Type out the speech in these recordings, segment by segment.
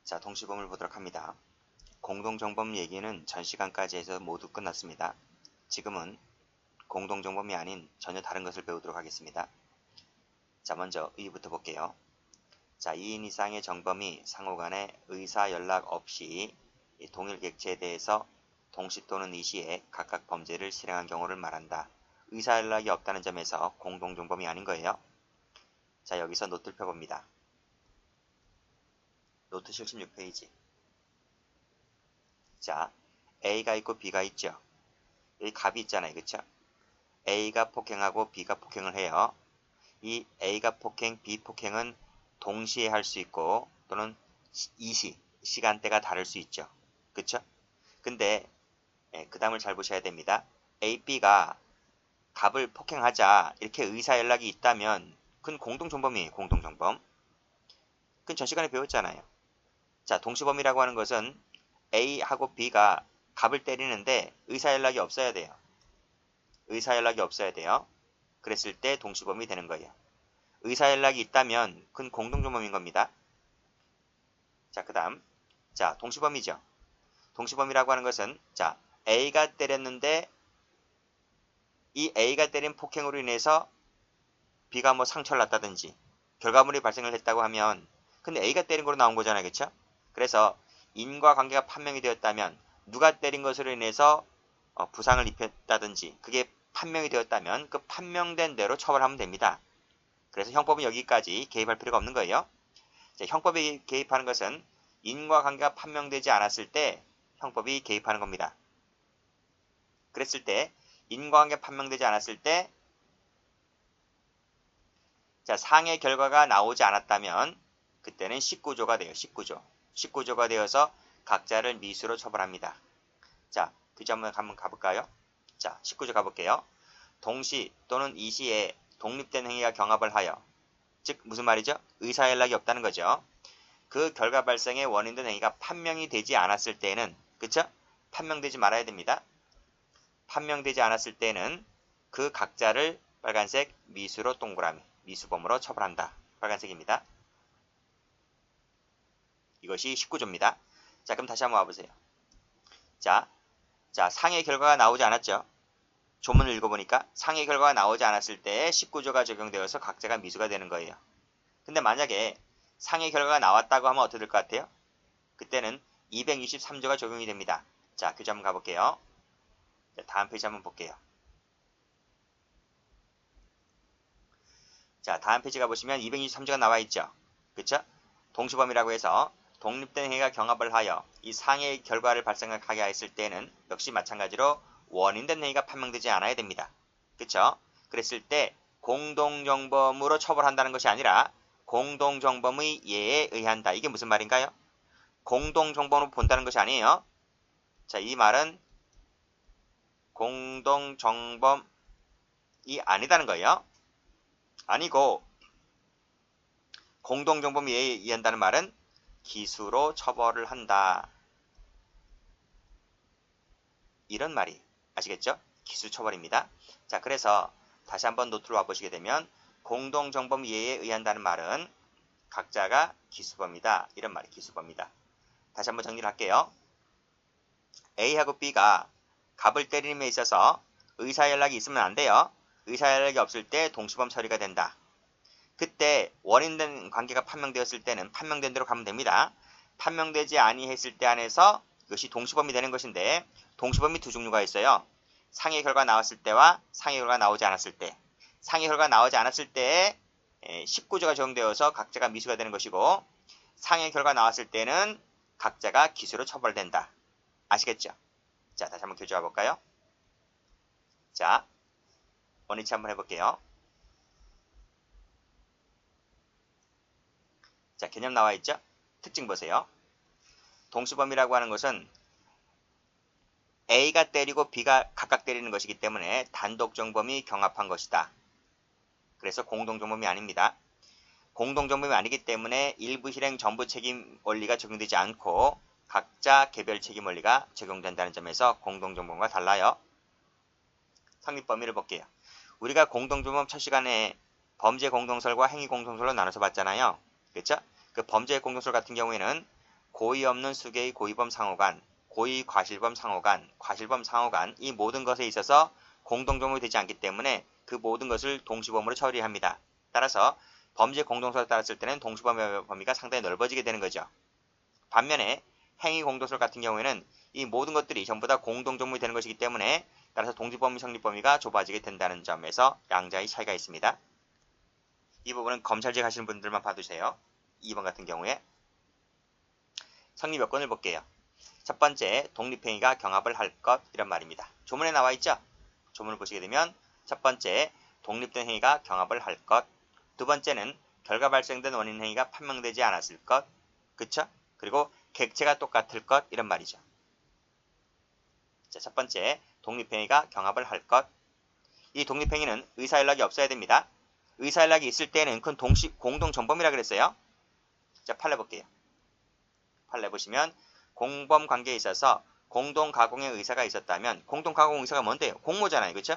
자, 동시범을 보도록 합니다. 공동정범 얘기는 전 시간까지 해서 모두 끝났습니다. 지금은 공동정범이 아닌 전혀 다른 것을 배우도록 하겠습니다. 자, 먼저 의의부터 볼게요. 자, 2인 이상의 정범이 상호간에 의사 연락 없이 동일 객체에 대해서 동시 또는 이시에 각각 범죄를 실행한 경우를 말한다. 의사 연락이 없다는 점에서 공동정범이 아닌 거예요. 자, 여기서 노트를 펴봅니다. 노트 76페이지. 자, A가 있고 B가 있죠. 여기 값이 있잖아요. 그쵸? A가 폭행하고 B가 폭행을 해요. 이 A가 폭행, B 폭행은 동시에 할 수 있고 또는 시간대가 다를 수 있죠. 그쵸? 근데 그 다음을 잘 보셔야 됩니다. A, B가 갑을 폭행하자 이렇게 의사연락이 있다면 그건 공동정범이에요. 공동정범. 그건 전 시간에 배웠잖아요. 자, 동시범이라고 하는 것은 A하고 B가 갑을 때리는데 의사연락이 없어야 돼요. 의사연락이 없어야 돼요. 그랬을 때 동시범이 되는 거예요. 의사연락이 있다면 그건 공동정범인 겁니다. 자, 그 다음. 자, 동시범이죠. 동시범이라고 하는 것은 자, A가 때렸는데 이 A가 때린 폭행으로 인해서 B가 뭐 상처를 났다든지 결과물이 발생을 했다고 하면 근데 A가 때린 거로 나온 거잖아요. 그쵸? 그래서 인과관계가 판명이 되었다면 누가 때린 것으로 인해서 부상을 입혔다든지 그게 판명이 되었다면 그 판명된 대로 처벌하면 됩니다. 그래서 형법은 여기까지 개입할 필요가 없는 거예요. 자, 형법에 개입하는 것은 인과관계가 판명되지 않았을 때 형법이 개입하는 겁니다. 그랬을 때 인과관계 판명되지 않았을 때 자, 상해 결과가 나오지 않았다면 그때는 19조가 돼요. 19조. 19조가 되어서 각자를 미수로 처벌합니다. 자, 규제 한번 가볼까요? 자, 19조 가볼게요. 동시 또는 이시에 독립된 행위가 경합을 하여 즉 무슨 말이죠? 의사연락이 없다는 거죠. 그 결과 발생의 원인된 행위가 판명이 되지 않았을 때는 그쵸? 판명되지 말아야 됩니다. 판명되지 않았을 때는 그 각자를 빨간색 미수로 동그라미 미수범으로 처벌한다. 빨간색입니다. 이것이 19조입니다. 자, 그럼 다시 한번 와보세요. 자, 상해 결과가 나오지 않았죠? 조문을 읽어보니까 상해 결과가 나오지 않았을 때 19조가 적용되어서 각자가 미수가 되는 거예요. 근데 만약에 상해 결과가 나왔다고 하면 어떻게 될 것 같아요? 그때는 263조가 적용이 됩니다. 자, 교재 한번 가볼게요. 자, 다음 페이지 한번 볼게요. 자, 다음 페이지 가보시면 263조가 나와 있죠? 그쵸? 동시범이라고 해서 독립된 행위가 경합을 하여 이 상해의 결과를 발생하게 했을 때는 역시 마찬가지로 원인된 행위가 판명되지 않아야 됩니다. 그쵸? 그랬을 때 공동정범으로 처벌한다는 것이 아니라 공동정범의 예에 의한다. 이게 무슨 말인가요? 공동정범으로 본다는 것이 아니에요. 자, 이 말은 공동정범이 아니다는 거예요. 아니고 공동정범의 예에 의한다는 말은 기수로 처벌을 한다. 이런 말이 아시겠죠? 기수 처벌입니다. 자, 그래서 다시 한번 노트로 와보시게 되면 공동정범 예에 의한다는 말은 각자가 기수범이다. 이런 말이 기수범이다. 다시 한번 정리를 할게요. A하고 B가 갑을 때림에 있어서 의사연락이 있으면 안 돼요. 의사연락이 없을 때 동시범 처리가 된다. 그때 원인된 관계가 판명되었을 때는 판명된 대로 가면 됩니다. 판명되지 아니했을 때 안에서 이것이 동시범이 되는 것인데 동시범이 두 종류가 있어요. 상해 결과 나왔을 때와 상해 결과 나오지 않았을 때. 상해 결과 나오지 않았을 때에 19조가 적용되어서 각자가 미수가 되는 것이고 상해 결과 나왔을 때는 각자가 기수로 처벌된다. 아시겠죠? 자, 다시 한번 교재와 볼까요? 자, 원위치 한번 해볼게요. 자, 개념 나와 있죠? 특징 보세요. 동시범이라고 하는 것은 A가 때리고 B가 각각 때리는 것이기 때문에 단독정범이 경합한 것이다. 그래서 공동정범이 아닙니다. 공동정범이 아니기 때문에 일부 실행 전부 책임 원리가 적용되지 않고 각자 개별 책임 원리가 적용된다는 점에서 공동정범과 달라요. 성립 범위를 볼게요. 우리가 공동정범 첫 시간에 범죄 공동설과 행위 공동설로 나눠서 봤잖아요. 그렇죠? 그 범죄 공동설 같은 경우에는 고의 없는 수개의 고의범 상호간, 고의 과실범 상호간, 과실범 상호간 이 모든 것에 있어서 공동점이 되지 않기 때문에 그 모든 것을 동시범으로 처리합니다. 따라서 범죄 공동소를 따랐을 때는 동시범의 범위가 상당히 넓어지게 되는 거죠. 반면에 행위 공동설 같은 경우에는 이 모든 것들이 전부 다 공동종목이 되는 것이기 때문에 따라서 동시범위 성립 범위가 좁아지게 된다는 점에서 양자의 차이가 있습니다. 이 부분은 검찰직 하시는 분들만 봐두세요. 2번 같은 경우에 성립 요건을 볼게요. 첫 번째, 독립행위가 경합을 할 것 이런 말입니다. 조문에 나와 있죠? 조문을 보시게 되면 첫 번째, 독립된 행위가 경합을 할 것. 두 번째는 결과 발생된 원인 행위가 판명되지 않았을 것. 그쵸? 그리고 객체가 똑같을 것 이런 말이죠. 자, 첫 번째, 독립행위가 경합을 할 것. 이 독립행위는 의사연락이 없어야 됩니다. 의사연락이 있을 때는 그건 공동전범이라 그랬어요. 자, 판례 볼게요. 판례 보시면 공범 관계에 있어서 공동가공의 의사가 있었다면 공동가공 의사가 뭔데요? 공모잖아요. 그렇죠?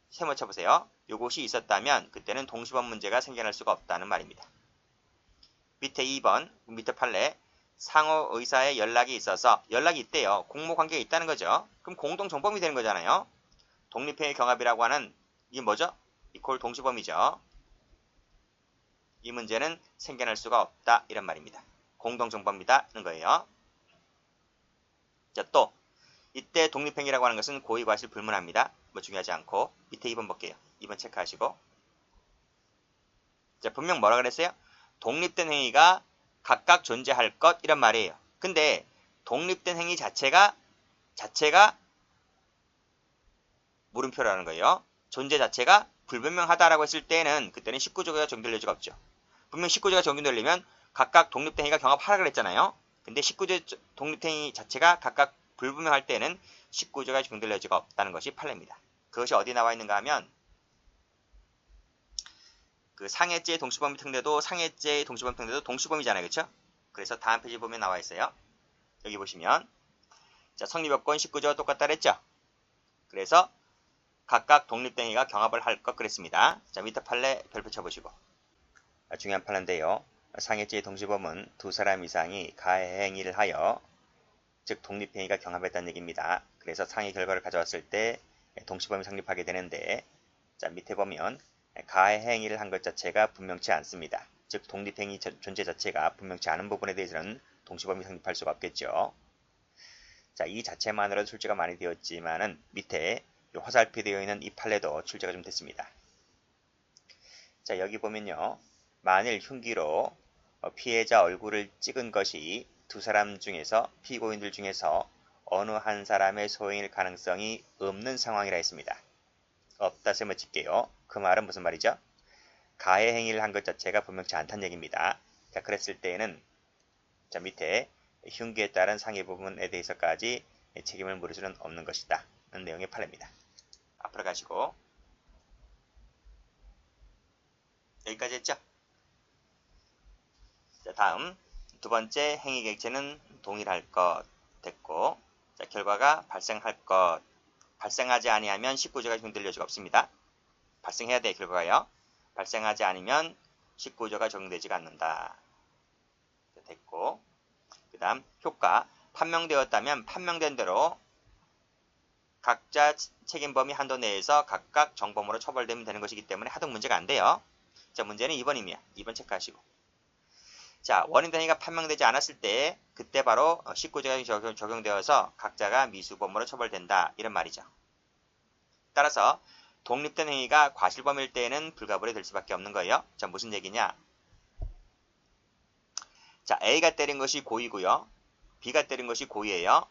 세모 쳐보세요. 이것이 있었다면 그때는 동시범 문제가 생겨날 수가 없다는 말입니다. 밑에 2번, 밑에 판례 상호 의사의 연락이 있어서 연락이 있대요. 공모관계가 있다는 거죠. 그럼 공동정범이 되는 거잖아요. 독립행위 경합이라고 하는 이게 뭐죠? 이퀄 동시범이죠. 이 문제는 생겨날 수가 없다 이런 말입니다. 공동정범이다는 거예요. 자, 또 이때 독립행위라고 하는 것은 고의과실 불문합니다. 뭐 중요하지 않고 밑에 2번 볼게요. 2번 체크하시고 자, 분명 뭐라 그랬어요? 독립된 행위가 각각 존재할 것 이런 말이에요. 근데 독립된 행위 자체가 물음표라는 거예요. 존재 자체가 불분명하다라고 했을 때는 그때는 19조가 적용될 여지가 없죠. 분명 19조가 적용되려면 각각 독립된 행위가 경합하라 그랬잖아요. 근데 19조 독립된 행위 자체가 각각 불분명할 때는 19조가 적용될 여지가 없다는 것이 판례입니다. 그것이 어디 나와 있는가 하면 그 상해죄 동시범위 특례도 상해죄 동시범위 특례도 동시범위잖아요. 그렇죠? 그래서 다음 페이지 보면 나와 있어요. 여기 보시면 자, 성립요건 19조와 똑같다 그랬죠? 그래서 각각 독립된 행위가 경합을 할 것 그랬습니다. 자, 밑에 판례 별표 쳐보시고 중요한 판례인데요. 상해죄의 동시범은 두 사람 이상이 가해 행위를 하여 즉 독립행위가 경합했다는 얘기입니다. 그래서 상해 결과를 가져왔을 때 동시범위 성립하게 되는데 자, 밑에 보면 가해 행위를 한 것 자체가 분명치 않습니다. 즉 독립행위 존재 자체가 분명치 않은 부분에 대해서는 동시범위 성립할 수가 없겠죠. 자, 이 자체만으로도 출제가 많이 되었지만은 밑에 화살표 되어 있는 이 판례도 출제가 좀 됐습니다. 자, 여기 보면요. 만일 흉기로 피해자 얼굴을 찍은 것이 두 사람 중에서 피고인들 중에서 어느 한 사람의 소행일 가능성이 없는 상황이라 했습니다. 없다 세모 칠게요. 그 말은 무슨 말이죠? 가해 행위를 한 것 자체가 분명치 않다는 얘기입니다. 자, 그랬을 때에는 자, 밑에 흉기에 따른 상해 부분에 대해서까지 책임을 물을 수는 없는 것이다. 라는 내용의 판례입니다. 앞으로 가시고 여기까지 했죠? 자, 다음 두 번째 행위 객체는 동일할 것 됐고 자, 결과가 발생할 것 발생하지 아니하면 19조가 적용될 여지가 없습니다. 발생해야 돼 결과가요. 발생하지 않으면 19조가 적용되지가 않는다. 됐고 그 다음 효과 판명되었다면 판명된 대로 각자 책임 범위 한도 내에서 각각 정범으로 처벌되면 되는 것이기 때문에 하등 문제가 안 돼요. 자, 문제는 2번이며 2번 체크하시고 자, 원인 행위가 판명되지 않았을 때 그때 바로 19조가 적용되어서 각자가 미수범으로 처벌된다 이런 말이죠. 따라서 독립된 행위가 과실범일 때에는 불가불이 될 수밖에 없는 거예요. 자, 무슨 얘기냐? 자, A가 때린 것이 고의고요. B가 때린 것이 고의예요.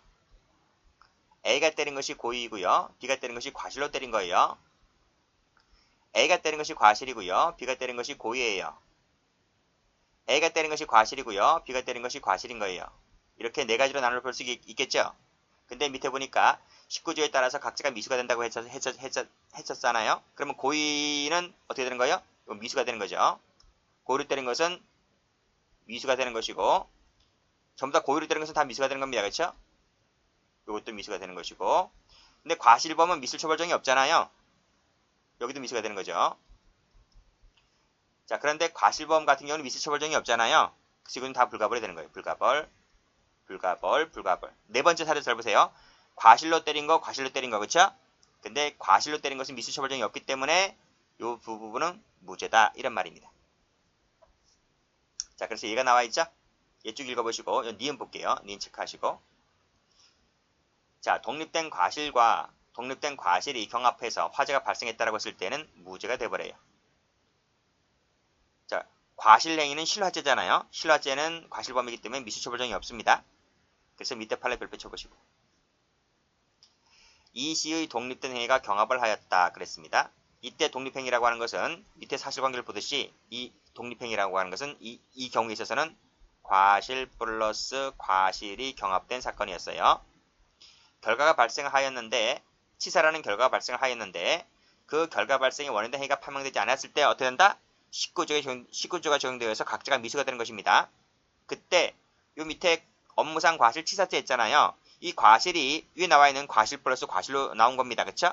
A가 때린 것이 고의이고요. B가 때린 것이 과실로 때린 거예요. A가 때린 것이 과실이고요. B가 때린 것이 고의예요. A가 때린 것이 과실이고요. B가 때린 것이 과실인 거예요. 이렇게 네 가지로 나눌 볼 수 있겠죠? 근데 밑에 보니까 19조에 따라서 각자가 미수가 된다고 했었잖아요. 그러면 고의는 어떻게 되는 거예요? 미수가 되는 거죠. 고의로 때린 것은 미수가 되는 것이고 전부 다 고의로 때린 것은 다 미수가 되는 겁니다. 그렇죠? 이것도 미수가 되는 것이고 근데 과실범은 미술처벌정이 없잖아요. 여기도 미수가 되는 거죠. 자, 그런데 과실범 같은 경우는 미수처벌정이 없잖아요. 지금 다 불가벌이 되는 거예요. 불가벌. 불가벌, 불가벌. 네 번째 사례 잘 보세요. 과실로 때린 거, 과실로 때린 거, 그쵸? 근데 과실로 때린 것은 미수처벌정이 없기 때문에 이 부분은 무죄다. 이런 말입니다. 자, 그래서 얘가 나와 있죠? 얘 쭉 읽어보시고, 니은 볼게요. 니은 체크하시고. 자, 독립된 과실이 경합해서 화재가 발생했다라고 했을 때는 무죄가 돼버려요. 자, 과실행위는 실화죄잖아요. 실화죄는 과실범이기 때문에 미수처벌정이 없습니다. 그래서 밑에 판례 별표 쳐보시고. 이 시의 독립된 행위가 경합을 하였다 그랬습니다. 이때 독립행위라고 하는 것은 밑에 사실관계를 보듯이 이 독립행위라고 하는 것은 이 경우에 있어서는 과실 플러스 과실이 경합된 사건이었어요. 결과가 발생하였는데 치사라는 결과가 발생하였는데 그 결과 발생에 원인된 행위가 판명되지 않았을 때 어떻게 된다? 19조가 적용되어서 각자가 미수가 되는 것입니다. 그때 요 밑에 업무상 과실 치사죄 있잖아요. 이 과실이 위에 나와 있는 과실 플러스 과실로 나온 겁니다. 그쵸?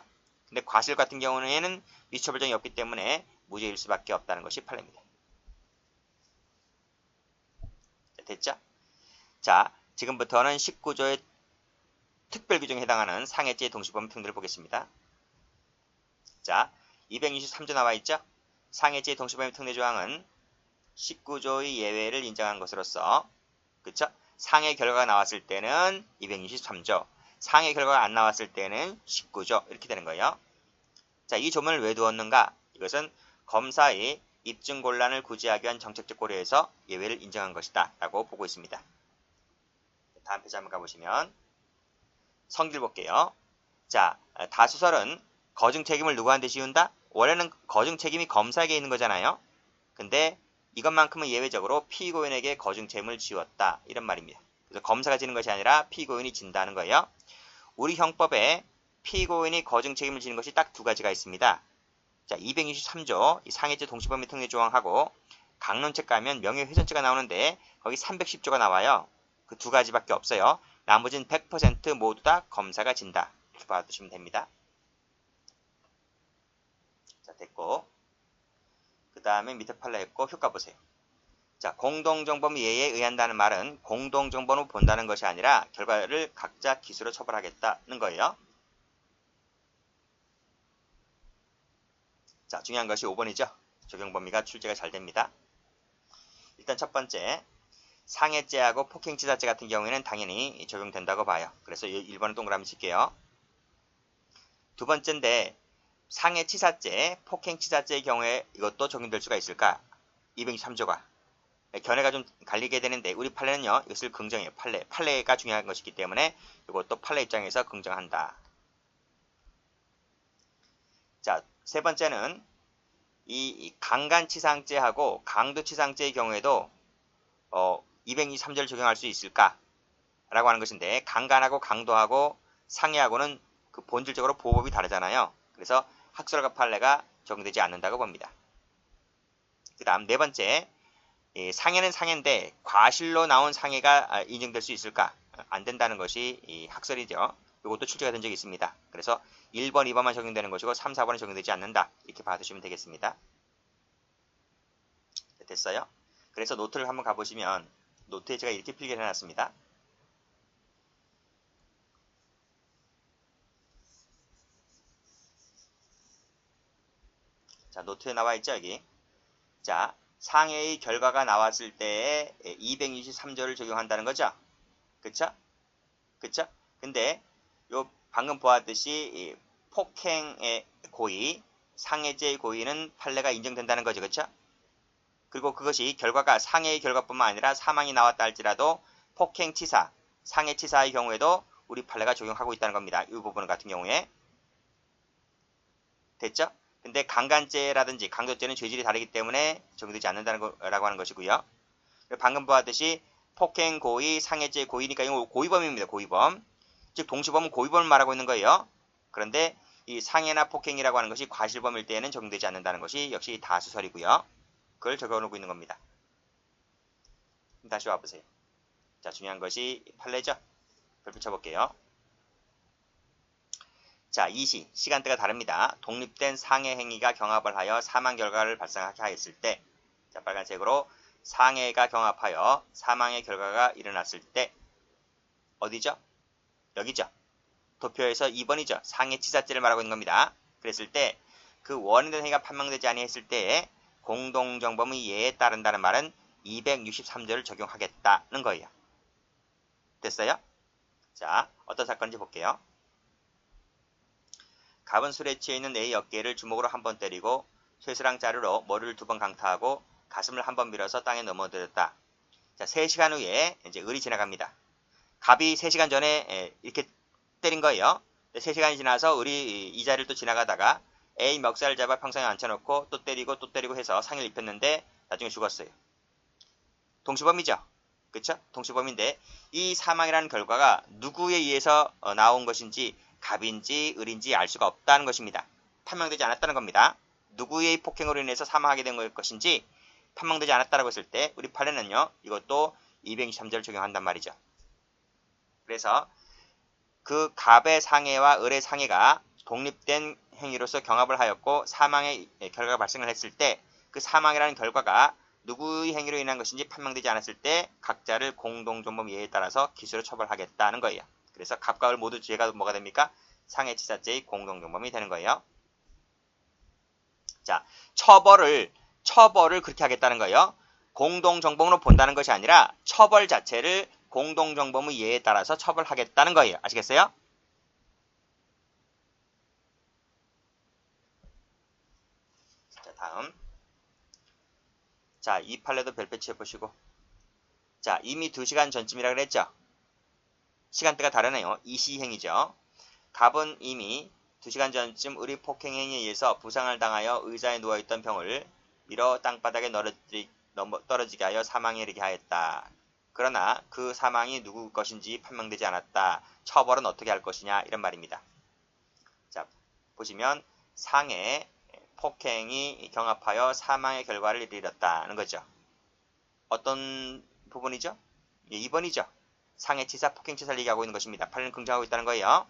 근데 과실 같은 경우에는 미수처벌정이 없기 때문에 무죄일 수밖에 없다는 것이 판례입니다. 됐죠? 자, 지금부터는 19조의 특별규정에 해당하는 상해죄의 동시범위 특례를 보겠습니다. 자, 263조 나와 있죠? 상해죄의 동시범위 특례 조항은 19조의 예외를 인정한 것으로서, 그쵸? 상해 결과가 나왔을 때는 263조, 상해 결과가 안 나왔을 때는 19조 이렇게 되는 거예요. 자, 이 조문을 왜 두었는가? 이것은 검사의 입증 곤란을 구제하기 위한 정책적 고려에서 예외를 인정한 것이다 라고 보고 있습니다. 다음 페이지 한번 가보시면 성질 볼게요. 자, 다수설은 거증 책임을 누구한테 지운다? 원래는 거증 책임이 검사에게 있는 거잖아요. 근데 이것만큼은 예외적으로 피고인에게 거증 책임을 지웠다 이런 말입니다. 그래서 검사가 지는 것이 아니라 피고인이 진다는 거예요. 우리 형법에 피고인이 거증 책임을 지는 것이 딱 두 가지가 있습니다. 자, 263조 상해죄 동시범위 특례 조항하고 강론책 가면 명예훼손죄가 나오는데 거기 310조가 나와요. 그 두 가지밖에 없어요. 나머지는 100% 모두 다 검사가 진다. 이렇게 봐두시면 됩니다. 자, 됐고. 그 다음에 밑에 판례 했고 효과 보세요. 자, 공동정범 예에 의한다는 말은 공동정범으로 본다는 것이 아니라 결과를 각자 기수로 처벌하겠다는 거예요. 자, 중요한 것이 5번이죠. 적용 범위가 출제가 잘 됩니다. 일단 첫 번째, 상해죄하고 폭행치사죄 같은 경우에는 당연히 적용된다고 봐요. 그래서 1번은 동그라미 칠게요. 두 번째인데 상해치사죄, 폭행치사죄의 경우에 이것도 적용될 수가 있을까? 223조가. 견해가 좀 갈리게 되는데 우리 판례는요. 이것을 긍정해요. 판례가 중요한 것이기 때문에 이것도 판례 입장에서 긍정한다. 자, 세 번째는 이 강간치상죄하고 강도치상죄의 경우에도 223조를 적용할 수 있을까? 라고 하는 것인데 강간하고 강도하고 상해하고는 그 본질적으로 보호법이 다르잖아요. 그래서 학설과 판례가 적용되지 않는다고 봅니다. 그 다음 네 번째, 상해는 상해인데 과실로 나온 상해가 인정될 수 있을까? 안 된다는 것이 학설이죠. 이것도 출제가 된 적이 있습니다. 그래서 1번, 2번만 적용되는 것이고 3, 4번은 적용되지 않는다. 이렇게 봐두시면 되겠습니다. 됐어요? 그래서 노트를 한번 가보시면 노트에 제가 이렇게 필기를 해놨습니다. 자, 노트에 나와 있죠, 여기. 자, 상해의 결과가 나왔을 때에 223조를 적용한다는 거죠. 그쵸? 그쵸? 근데 요 방금 보았듯이 폭행의 고의, 상해죄의 고의는 판례가 인정된다는 거죠. 그쵸? 그리고 그것이 결과가 상해의 결과뿐만 아니라 사망이 나왔다 할지라도 폭행치사, 상해치사의 경우에도 우리 판례가 적용하고 있다는 겁니다. 이 부분 같은 경우에. 됐죠? 근데 강간죄라든지 강도죄는 죄질이 다르기 때문에 적용되지 않는다는 거라고 하는 것이고요. 방금 보았듯이 폭행 고의, 상해죄 고의니까 이거 고의범입니다. 고의범. 즉 동시범은 고의범을 말하고 있는 거예요. 그런데 이 상해나 폭행이라고 하는 것이 과실범일 때에는 적용되지 않는다는 것이 역시 다수설이고요. 그걸 적어놓고 있는 겁니다. 다시 와보세요. 자, 중요한 것이 판례죠. 별표 쳐볼게요. 자, 이시, 시간대가 다릅니다. 독립된 상해 행위가 경합을 하여 사망 결과를 발생하게 하였을 때, 자, 빨간색으로 상해가 경합하여 사망의 결과가 일어났을 때, 어디죠? 여기죠. 도표에서 2번이죠. 상해치사죄를 말하고 있는 겁니다. 그랬을 때 그 원인된 행위가 판명되지 아니했을 때 공동정범의 예에 따른다는 말은 263조를 적용하겠다는 거예요. 됐어요? 자, 어떤 사건인지 볼게요. 갑은 술에 취해 있는 A의 어깨를 주먹으로 한 번 때리고 쇠스랑 자루로 머리를 2번 강타하고 가슴을 한 번 밀어서 땅에 넘어뜨렸다. 자, 3시간 후에 이제 을이 지나갑니다. 갑이 3시간 전에 이렇게 때린 거예요. 3시간이 지나서 을이 이 자리를 또 지나가다가 A 멱살을 잡아 평상에 앉혀놓고 또 때리고 해서 상해를 입혔는데 나중에 죽었어요. 동시범이죠. 그쵸? 동시범인데 이 사망이라는 결과가 누구에 의해서 나온 것인지 갑인지 을인지 알 수가 없다는 것입니다. 판명되지 않았다는 겁니다. 누구의 폭행으로 인해서 사망하게 된 것인지 판명되지 않았다고 했을 때 우리 판례는요. 이것도 263조를 적용한단 말이죠. 그래서 그 갑의 상해와 을의 상해가 독립된 행위로서 경합을 하였고 사망의 결과가 발생을 했을 때 그 사망이라는 결과가 누구의 행위로 인한 것인지 판명되지 않았을 때 각자를 공동존범 예에 따라서 기수로 처벌하겠다는 거예요. 그래서 갑과 을 모두 죄가 뭐가 됩니까? 상해치사죄의 공동존범이 되는 거예요. 자, 처벌을 그렇게 하겠다는 거예요. 공동정범으로 본다는 것이 아니라 처벌 자체를 공동정범의 예에 따라서 처벌하겠다는 거예요. 아시겠어요? 자, 다음. 자, 이 판례도 별표치 해보시고. 자, 이미 2시간 전쯤이라 그랬죠? 시간대가 다르네요. 이시행이죠. 갑은 이미 2시간 전쯤 을의 폭행행위에 의해서 부상을 당하여 의자에 누워있던 병을 밀어 땅바닥에 떨어지게 하여 사망에 이르게 하였다. 그러나 그 사망이 누구 것인지 판명되지 않았다. 처벌은 어떻게 할 것이냐 이런 말입니다. 자, 보시면 상해, 폭행이 경합하여 사망의 결과를 이르렀다는 거죠. 어떤 부분이죠? 예, 2번이죠. 상해치사, 폭행치사를 얘기하고 있는 것입니다. 판례는 긍정하고 있다는 거예요.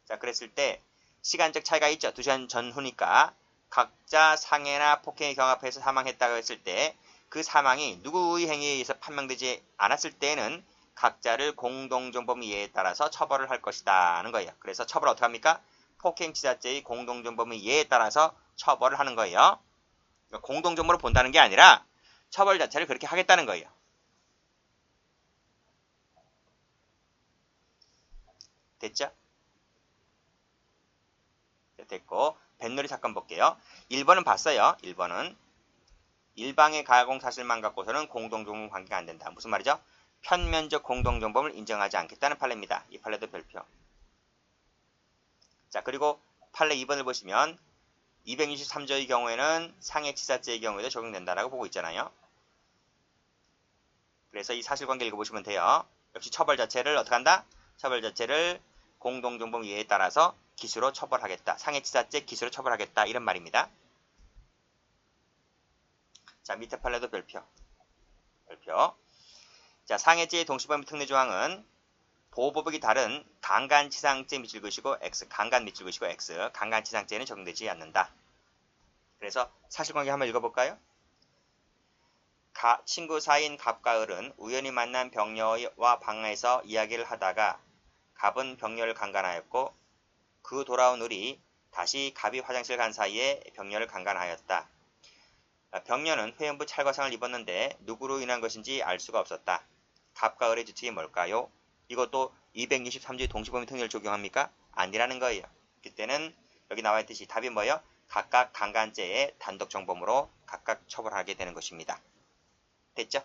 자, 그랬을 때 시간적 차이가 있죠. 2시간 전후니까 각자 상해나 폭행에 경합해서 사망했다고 했을 때 그 사망이 누구의 행위에 의해서 판명되지 않았을 때는 각자를 공동존범 예에 따라서 처벌을 할 것이다는 거예요. 그래서 처벌을 어떻게 합니까? 폭행치사죄의 공동존범 예에 따라서 처벌을 하는 거예요. 공동존범으로 본다는 게 아니라 처벌 자체를 그렇게 하겠다는 거예요. 됐죠? 됐고 뱃놀이 사건 볼게요. 1번은 봤어요. 1번은 일방의 가공 사실만 갖고서는 공동존범 관계가 안 된다. 무슨 말이죠? 편면적 공동존범을 인정하지 않겠다는 판례입니다. 이 판례도 별표. 자, 그리고 판례 2번을 보시면 263조의 경우에는 상해치사죄의 경우에도 적용된다라고 보고 있잖아요. 그래서 이 사실관계 읽어보시면 돼요. 역시 처벌 자체를 어떻게 한다? 처벌 자체를 공동존범 예에 따라서 기수로 처벌하겠다. 상해치사죄 기수로 처벌하겠다. 이런 말입니다. 자, 밑에 판례도 별표. 자, 상해죄의 동시범위 특례조항은 보호법이 다른 강간치상죄 밑줄 그시고 X, 강간 밑줄 그시고 X, 강간치상죄는 적용되지 않는다. 그래서 사실관계 한번 읽어볼까요? 친구 사이인 갑과 을은 우연히 만난 병녀와 방에서 이야기를 하다가 갑은 병녀를 강간하였고 그 돌아온 을이 다시 갑이 화장실 간 사이에 병녀를 강간하였다. 병녀는 회음부 찰과상을 입었는데 누구로 인한 것인지 알 수가 없었다. 갑과 을의 주특이 뭘까요? 이것도 263조의 동시범위 특례를 적용합니까? 아니라는 거예요. 그때는 여기 나와 있듯이 답이 뭐예요? 각각 강간죄의 단독 정범으로 각각 처벌하게 되는 것입니다. 됐죠?